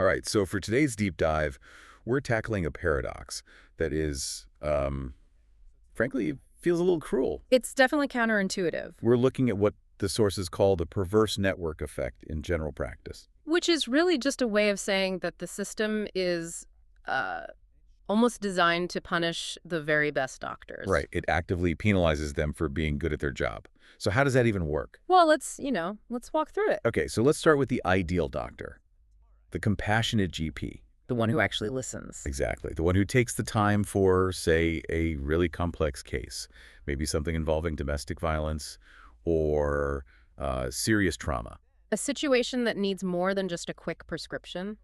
All right, so for today's deep dive, we're tackling a paradox that is, frankly, feels a little cruel. It's definitely counterintuitive, We're looking at what the sources call the perverse network effect in general practice. which is really just a way of saying that the system is uh, almost designed to punish the very best doctors. Right, it actively penalizes them for being good at their job. So how does that even work? Well, let's walk through it. Okay, so let's start with the ideal doctor, the compassionate GP. The one who actually listens. Exactly. The one who takes the time for, say, a really complex case, maybe something involving domestic violence or serious trauma. A situation that needs more than just a quick prescription.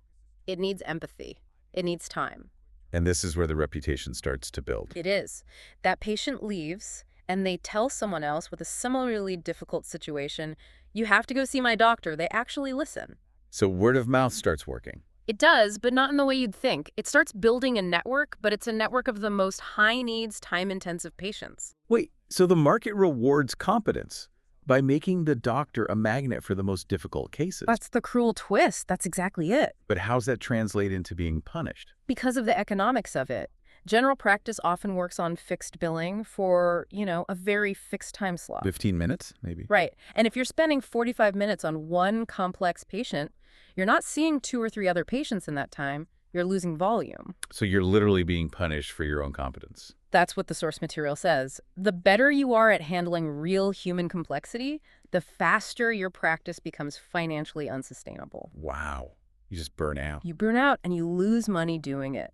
It needs empathy. It needs time. And this is where the reputation starts to build. It is. That patient leaves, and they tell someone else with a similarly difficult situation, you have to go see my doctor. They actually listen. So word of mouth starts working. It does, but not in the way you'd think. It starts building a network, but it's a network of the most high-needs, time-intensive patients. Wait, so the market rewards competence by making the doctor a magnet for the most difficult cases. That's the cruel twist. That's exactly it. But how's that translate into being punished? Because of the economics of it. General practice often works on fixed billing for, a very fixed time slot. 15 minutes, maybe? Right. And if you're spending 45 minutes on one complex patient, you're not seeing 2 or 3 other patients in that time. You're losing volume. So you're literally being punished for your own competence. That's what the source material says. The better you are at handling real human complexity, the faster your practice becomes financially unsustainable. Wow. You just burn out. You burn out and you lose money doing it.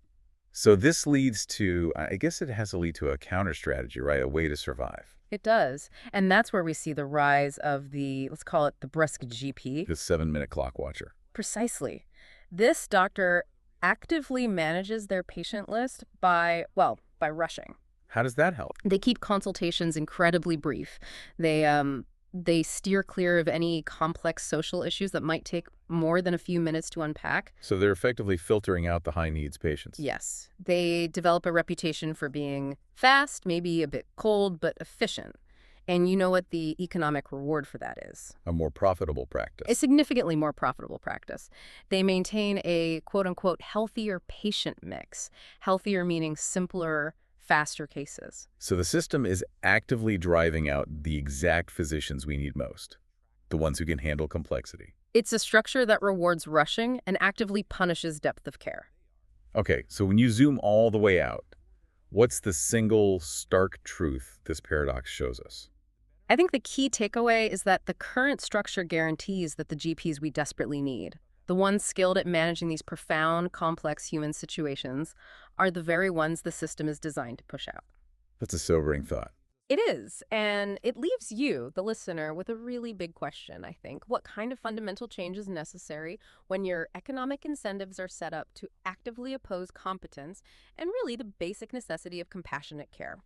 So this leads to, I guess it has to lead to a counter strategy, right? A way to survive. It does. And that's where we see the rise of the, let's call it the brusque GP. The 7-minute clock watcher. Precisely. This doctor actively manages their patient list by rushing. How does that help? They keep consultations incredibly brief. They steer clear of any complex social issues that might take more than a few minutes to unpack. So they're effectively filtering out the high needs patients. Yes. They develop a reputation for being fast, maybe a bit cold, but efficient. And you know what the economic reward for that is? A more profitable practice. A significantly more profitable practice. They maintain a quote-unquote healthier patient mix. Healthier meaning simpler, faster cases. So the system is actively driving out the exact physicians we need most, the ones who can handle complexity. It's a structure that rewards rushing and actively punishes depth of care. Okay, so when you zoom all the way out, what's the single stark truth this paradox shows us? I think the key takeaway is that the current structure guarantees that the GPs we desperately need, the ones skilled at managing these profound, complex human situations, are the very ones the system is designed to push out. That's a sobering thought. It is, and it leaves you, the listener, with a really big question, I think. What kind of fundamental change is necessary when your economic incentives are set up to actively oppose competence and really the basic necessity of compassionate care?